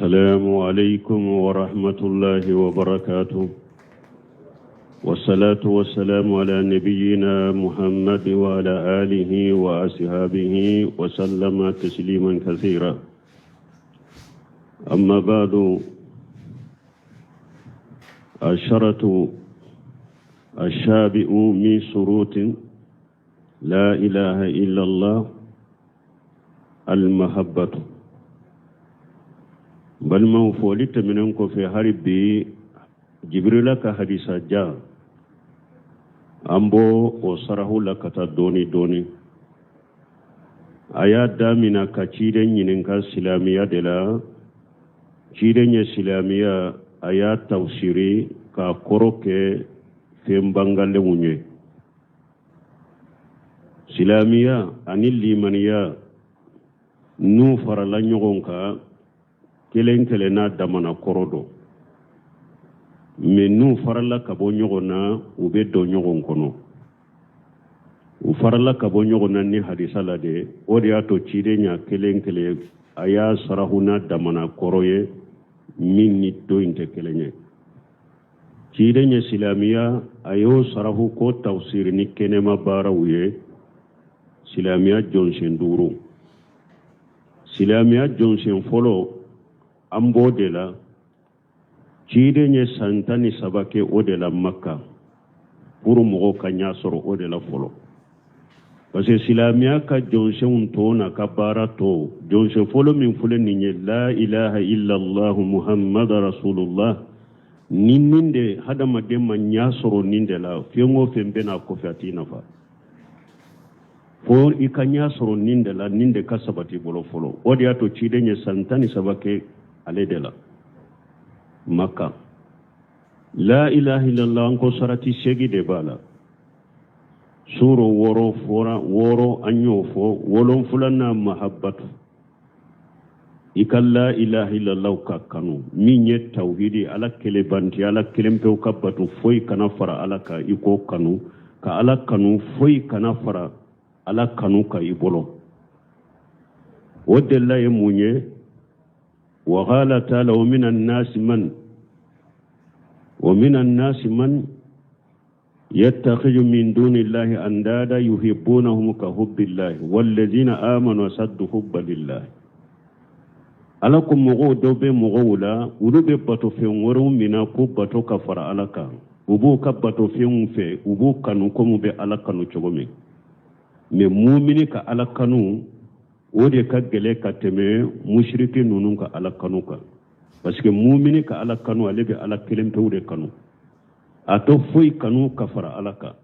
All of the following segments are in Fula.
السلام عليكم ورحمة الله وبركاته، والصلاة والسلام على نبينا محمد وعلى آله وأصحابه وسلم تسليما كثيرا. أما بعد، الشرط الشابئ من شروط لا إله إلا الله المحبة. بل ما فولت منكم في حرب جبريل كحديث جاء أمبو وصره لك تدوني دوني آيات دامنا كتيرين ينكا سلامية دلا تيرين سلامية آيات توسيري كاكوروك في مبانغال ونye سلامية أني الليمانية نو فرلا نيغونكا kelen kelena damana korodo menu farala kabo nyogona ube do nyogon kono u farala kabo nyogona ni hadisa lade odi ato chide nya kelen kele aya sarahuna damana koroye minni do inte kelenye chide nya silamiya ayo sarahu ko tafsir ni kenema barawuye silamiya jonsen duru silamiya jonsen folo ambo de la chide nye santani sabake o de la makka puru mogo kanya soro o de la folo parce silamia ka jonse unto na ka barato jonse folo min fule ninye la ilaha illa allah muhammad rasulullah ninde hadama de manya soro ninde la fengo fembe na ko fatina fa for ikanya soro ninde la ninde kasabati bolo folo o de ato chide nye santani sabake aledela Makkah la ilaha illallah anko sarati segi de bala suro woro fora woro anyo fo wolon fulana mahabbatu ikalla ilaha illallah ka kanu minye tauhidi ala kele banti ala kelempe kabatu foi kana fara ala ka iko kanu ka ala kanu foi kana fara ala kanu ka ibolo wodella ye munye وقال تعالى ومن الناس من يتخذ من دون الله أندادا يحبونهم كحب الله والذين آمنوا أشد حبا لله alakum mogo dobe mogo la ulube bato fe ngoro mina ko bato kafara alaka ubu ka bato fe fe ubu kanu ko mu be alakanu chogome me mu'mini ka alakanu ode ka gele ka teme mushriki nunun ka alakanu ka parce que mu'mini ka alakanu alebe alakelem tawde kanu ato foi kanu kafara alaka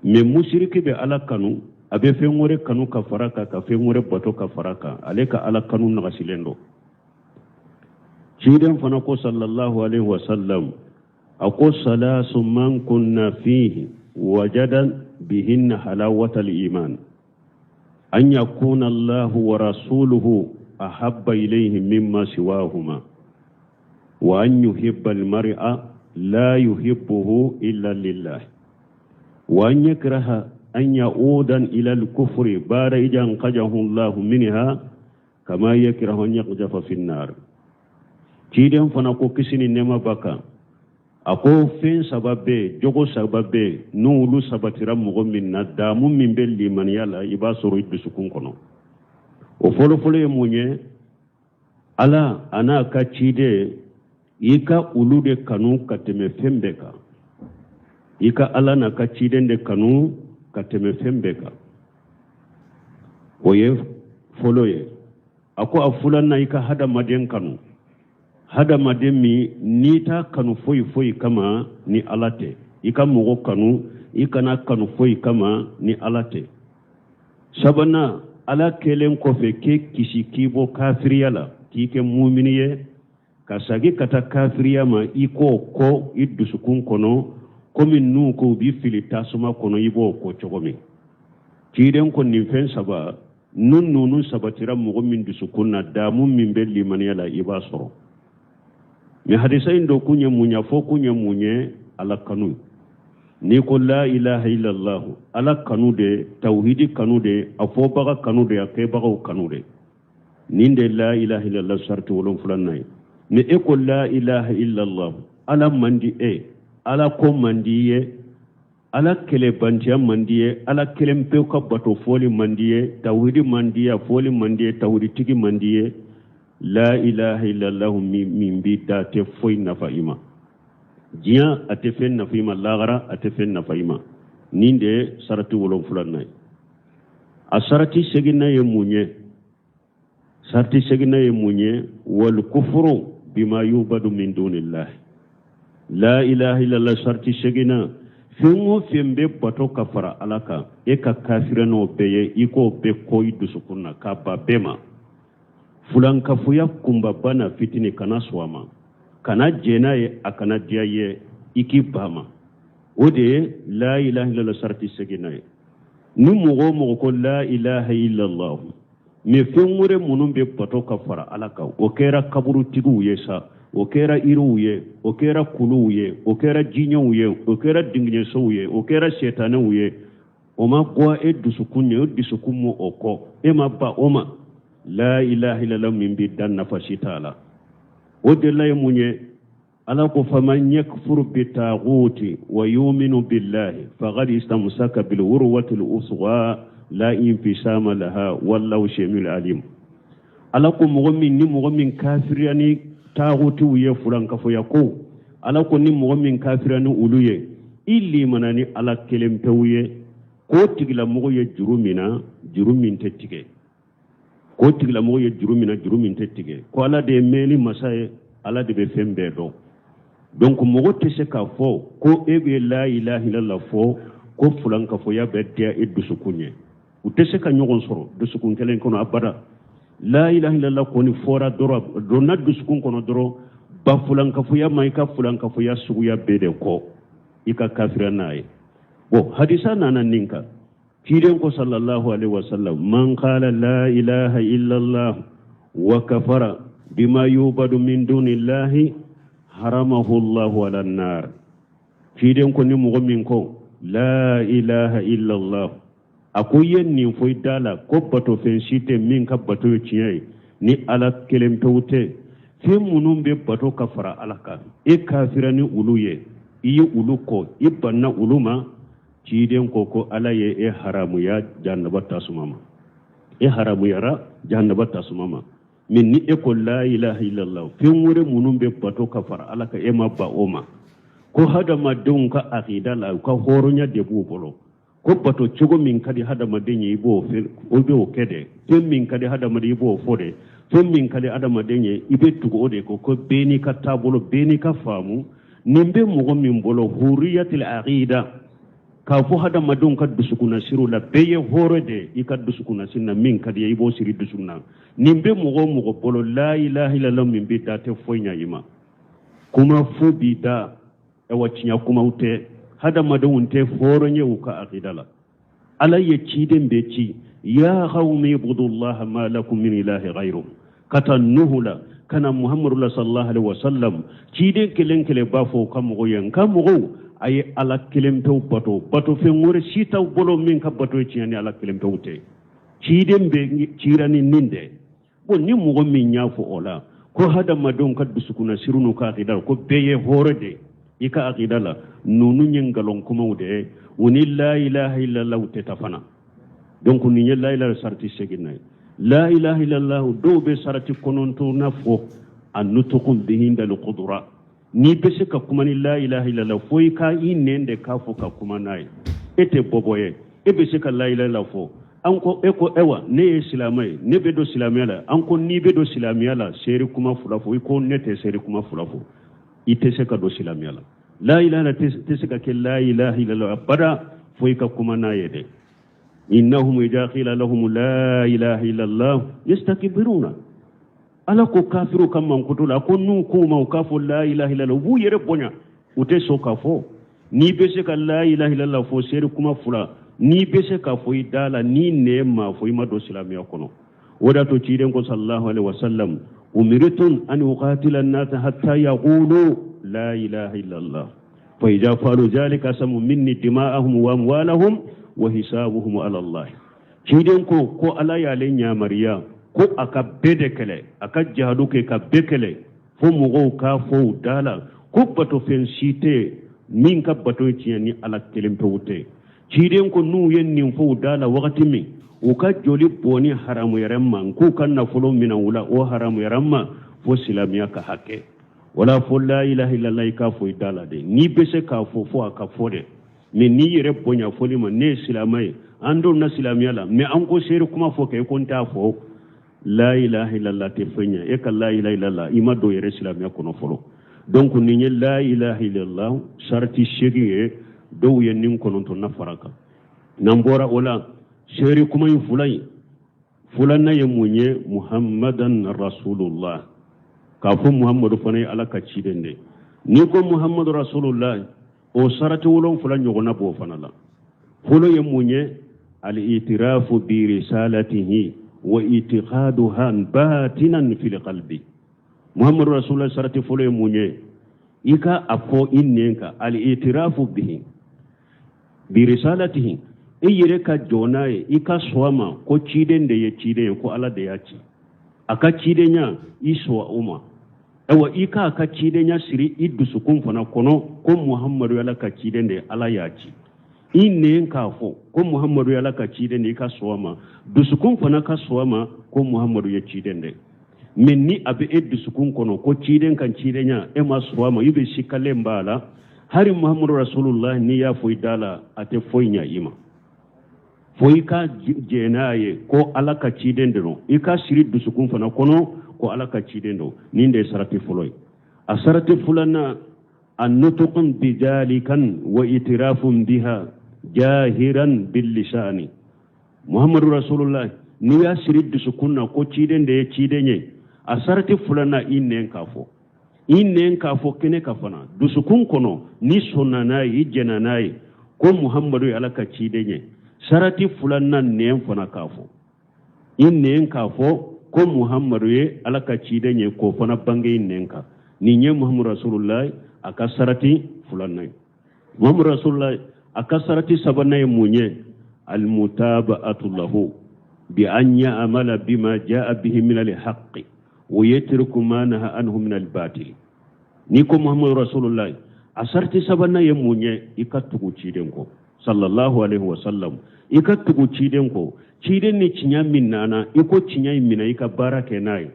me mushriki be alakanu abe fe ngore kanu kafara ka fe ngore bato kafara ka aleka alakanu na gasilendo ciidan fana ko sallallahu alaihi wasallam ako salasu man kunna fihi wajadan bihinna halawatal iman أن يكون الله ورسوله أحب إليه مما سواهما وأن يحب المرء لا يحبه إلا لله وأن يكره أن يعود إلى الكفر بعد إذا أنقذه الله منها كما يكره أن يقذف في النار تيدم فنقو كسين نما بكا ako fen sababe jogo sababe nulu sabatira mogo min na damu min be limaniya la iba soro idusukun kono o folo folo munye ala ana ka cide ika ulude kanu kateme fembeka ika ala na ka cide de kanu kateme fembeka oye folo ye ako afula na ika hada maden kanu hada mademi nita kanu foi kama ni alate ika mogo kanu ikana kanu foi kama ni alate sabana ala kelen kofe ke kisi kibo kafiriyala kike mu'miniye kasagi kata kafiriya ma iko ko idusukun kono komi nu ko bi filita suma kono ibo ko chogomi kiden ko ni fen saba nun sabatira mogo min dusukunna damu min be limaniyala iba soro mi hadisa indo kunya munya fo kunya munye ala kanu ni ko la ilaha illallah ala kanu de tauhidi kanu de afo baga kanu de ake baga kanu de ninde la ilaha illallah sarti wolon fulan nay mi eko la ilaha illallah ala mandi ala ko mandiye ala kele bantiya mandiye ala kelempe ka bato foli mandiye tawhidi mandiya foli mandiye tawhidi tigi mandiye la ilaha illallah min bi date foy nafa ima jiya ate fen nafa ima lagara ate fen nafa ima ninde sarati wolon fulanay a sarati segina ye munye sarti segina ye munye wal kufru bima yubadu min dunillah la ilaha illallah sarti segina fengo fembe bato kafara alaka e ka kafirano beye iko be koy dusukunna ka ba bema fulan kafuya kumba bana fitini kana swama kana jena ye akana diaye iki bama ode la ilaha illallah sarti segina ni mugo ko la ilaha illallah me fengure munum be bato kafara alaka o kera kaburu tigu yesa o kera iruye o kera kuluye o kera jinyuye o kera dingne souye o kera setanuye o ma gwa e dusukunye o disukumo oko e ma ba oma la ilaha illallah min bi danna fashitala o de lay munye ala ko faman yakfur bi taghuti wa yu'minu billahi faqad istamsaka bil urwati al uswa la infisama laha wallahu shamil alim ala ko mu'min ni mu'min kafirani taghuti wiye fulan kafo yako ala ko ni mu'min kafirani uluye illi manani ala kelempewuye ko tigla mo ye jurumin tettige ko tigla mo ye jurumin tettige ko ala de meli masaye ala de be fembe do donc mo tese ka fo ko ebe la ilaha illallah fo ko fulan kafo ya bedde e dusukunye utese ka nyogon soro dusukun kelen kono abada la ilaha illallah ko ni fora doro do na dusukun kono doro ba fulan kafo ya mai ka fulan kafo ya sugu ya bede ko ika kafira nae bo hadisa nana ninka kiren ko sallallahu alaihi wasallam man qala la ilaha illallah wa kafara bima yubadu min dunillahi haramahu Allah ala nar kiren ko ni mu'min ko la ilaha illallah akoyen ni foy dala ko bato fen site min ka bato ciyai ni ala kelem tawte fe munum be bato kafara alaka e kafirani uluye iyi uluko ibanna uluma ciden ko ala ye e haramu ya jannaba tasumama e haramu yara jannaba tasumama min ni e ko la ilaha illallah fe wure munum be bato kafara alaka e mabba oma ko hada madun ka aqida la ka horonya de bubolo ko bato cogo min kadi hada madenye ibo obe o kede fe min kadi hada madi ibo fode fe min kadi hada madenye ibe tugo ode ko beni ka tabolo beni ka famu nimbe mogo min bolo huriyatil aqida ka fo hada madun ka dusukuna siru la beye horede ikaddu sukuna sinna min kadi ibo siri dusuna nimbe mogo bolo la ilaha illallah min bi date foynya yima kuma fu bi da e waccinya kuma ute hada madun te foronye uka aqidala ala ye ciden be ci ya qawmi ibudullaha ma lakum min ilahi ghayru katanuhula kana muhammadu sallallahu alaihi wasallam ciden kele bafo kamugo yen kamugo ay ala kelempew bato fe ngore sitaw bolo min ka bato ciani ala kelempew te ciden be cirani ninde bon ni mugo min nyafo ola ko hada madon ka dusukuna sirunu ka aqidal ko beye horede ika aqidala nunu nyengalon kuma ude woni la ilaha illallah te tafana donc ni la ilaha sarti seginay la ilaha illallah do be sarati kononto nafo annutukum bihinda alqudra ni bese ka kuma ni la ilaha illallah foi ka inende ka fo ka kuma nay ete boboye e bese ka la ilaha illallah fo anko eko ewa ne islamai ne bedo islamiyala anko ni bedo islamiyala seri kuma fulafo iko nete seri kuma fulafo itese ka do islamiyala la ilaha tese ka ke la ilaha illallah bada foi ka kuma nayede innahum idaqila lahum la ilaha illallah yastakbiruna ala ko kafiru kam man kutula ko nu ko ma kafo la ilaha illallah bu yere bonya ute so kafo ni bese ka la ilaha illallah fo seri kuma fula ni bese ka fo idala ni ne ma fo ma do islamiya kono wada to ciden ko sallallahu alaihi wasallam umiritun an uqatila an-nas hatta yaqulu la ilaha illallah fa idha falu zalika samu minni dima'ahum wa amwalahum wa hisabuhum ala Allah ciden ko ala ya lenya mariya ko aka bedekele aka jihadu ke ka bekele fo mogo ka fo dala ko bato fen site min ka bato tiani ala kelempe wute ciden ko nu yen nin fo dala wakati min o ka joli boni haramu yaramma ko kan na fulo mina wula o haramu yaramma fo silamiya ka hakke wala fo la ilaha illallah ka fo dala de ni bese ka fo aka fo de mais ni yere bonya fo lima ne silamai ando na silamiya la mais an ko sere kuma fo kay kon ta fo la ilaha illallah te fenya e ka la ilaha illallah ima do yere silamiya kono folo donc ni nye la ilaha illallah sharti shegi do yen nin kono to na faraka nambora ola sere kuma yin fulanna ye munye muhammadan rasulullah ka fu muhammadu fanay ala ka cidende ni ko muhammadu rasulullah o sarati wolon fulan yogona bo fanala fulo ye munye al itirafu bi risalatihi wa itiqaduha batinan fil qalbi muhammadu rasulullah sarati fulo ye munye ika afo innenka al itirafu bihi bi risalatihi iyire ka jonaye ika swama ko cidende ye cideye ko ala de yaci aka cidenya iswa uma ewa ika aka cidenya siri iddusu kun fana kono ko muhammadu yala ka cidende ala yaci inne ka fo ko muhammadu yala ka cidende ika swama dusukun fana ka swama ko muhammadu ya cidende min ni abe iddusukun kono ko ciden kan cidenya e ma swama yube shikale mbala hari muhammadu rasulullah ni ya fo idala ate foinya ima foi ka jenaye ko alaka cidendeno ika siri dusukun fana kono ko alaka cidendo ninde sarati fuloy asarati fulana annutqun bidalikan wa itirafun biha jahiran bil lisani muhammadu rasulullah ni ya siri dusukunna ko cidende cidenye asarati fulana innen kafo kene kafana dusukun kono ni sonnanayi jenanayi ko muhammadu alaka cidenye sarati fulanna nen fana kafo innen kafo ko muhammadu ye alaka cidenye ko fana bange innenka ni nye muhammadu rasulullah aka sarati fulanna muhammadu rasulullah aka sarati sabanna munye al mutaba'atu lahu bi an ya'mala bima ja'a bihi min al haqq wa yatruku ma naha anhu min al batil ni ko muhammadu rasulullah asarti sabanna munye ikatugu ciden ko sallallahu alaihi wasallam ikatugu ciden ko ciden ni cinya minnana iko cinya minna ika barake nayi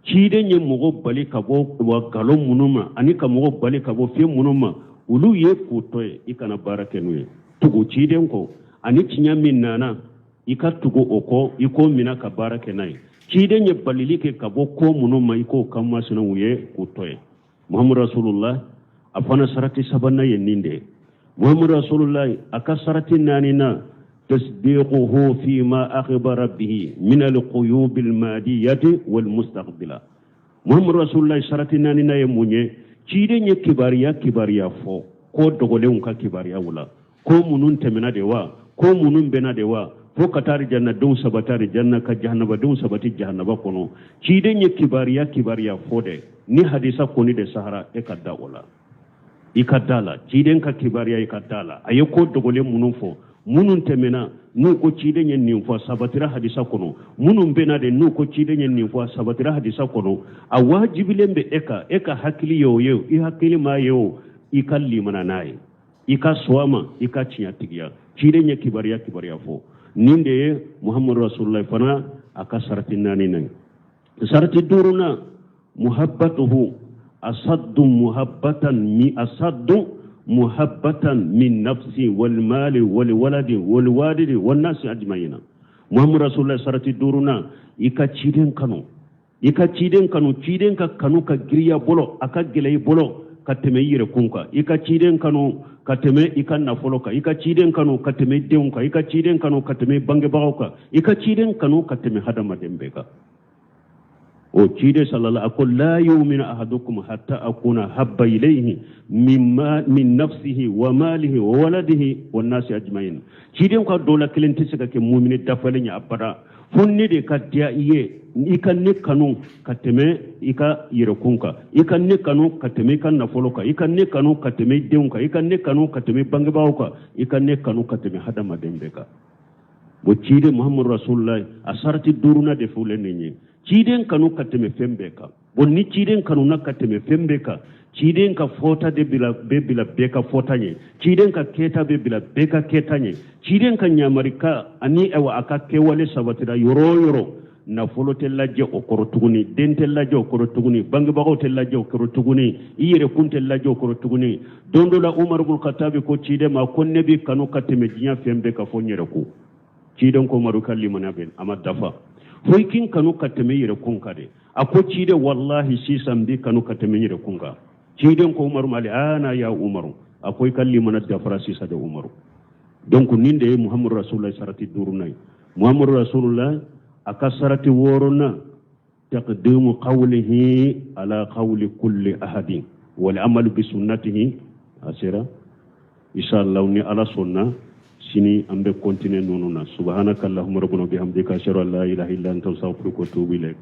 ciden ye mogo bali kabo wa galon munuma ani ka mogo bali kabo fe munuma ulu ye kutoye ikana barake nuye tugu ciden ko ani cinya minnana ikatugu oko iko minna ka barake nayi ciden ye balilike kabo ko munuma iko kamma suna uye kutoye muhammad rasulullah afana sarati sabanna ye ninde muhammad rasulullah aka sarati nanina تصديقه فيما أخبر به من القيوب المادية والمستقبلة محمد رسول الله شرطنا ننا يمونye چيدنye kibariya fo ko dogoleun ka kibariya wula ko munun temena dewa ko munun bena dewa fo katari janna dun sabatari janna ka jahannaba dun sabati jahannaba kono chidenya kibariya fode ni hadisa koni de sahara e kadda wala ikadala chiden ka kibariya ikadala ayeko dogole munun fo munun temena nu ko chidenya nin fo sabatira hadisa kono munun bena de nu ko chidenya nin fo sabatira hadisa kono a wajibilembe eka hakili yo i hakili ma yo ikalli mana nayi ika swama ika chinyatigia chidenya kibariya fo ninde muhammad rasulullah fana aka sarati nani nan sarati duruna muhabbatuhu asaddu muhabbatan min nafsi wal mali wal waladi wal walidi wan nasi ajmaina muhammad rasulullah sarati duruna ika chiden kanu chiden ka kanu ka giriya bolo aka gelay bolo kateme yire kunka ika chiden kanu kateme ikan nafoloka ika chiden kanu kateme deunka ika chiden kanu kateme bange bagauka ika chiden kanu kateme hadama dembeka o chide sallallahu akol la yu'minu ahadukum hatta akuna habba ilayhi min nafsihi wa malihi wa waladihi wan nasi ajmain chiden ka dola kelenti saka ke mu'mini dafalenya abada funni de kadya iye ikan ne kanu kateme ika yire kunka ikan ne kanu kateme kan nafoloka ikan ne kanu kateme deunka ikan ne kanu kateme bange bagauka ikan ne kanu kateme hadama dembeka bo chide muhammad rasulullah asarti duruna de fulenenye ciden kanu kateme fembeka bonni ciden kanu na kateme fembeka ciden ka fota de bila beka fotanye ciden ka keta be bila beka ketanye ciden ka nyamarika ani ewa aka kewale sabatira yoro na folo tellaje okoro tuguni den tellaje okoro tuguni bangi bago tellaje okoro tuguni iyere kun tellaje okoro tuguni dondola Umar ibn Khattab ko cide ma konne bi kanu kateme jinya fembeka fonyere ko ciden ko maru kallimana ben amadafa foikin kanu kateme yere kunkade ako cide wallahi sisam bi kanu kateme yere kunga ciden ko Umaru mali ana ya Umaru akoy kalli manat gafara sisa de Umaru donc ninde Muhammad Rasulullah sarati durunay Muhammad Rasulullah akasarati worona taqdimu qawlihi ala qawli kulli ahadin wal amal bi sunnatihi asira inshallah ni ala sunna sini ambe continue nonuna subhanakallahumma rabbuna bihamdika ashhadu an la ilaha illa anta astaghfiruka wa atubu ilayk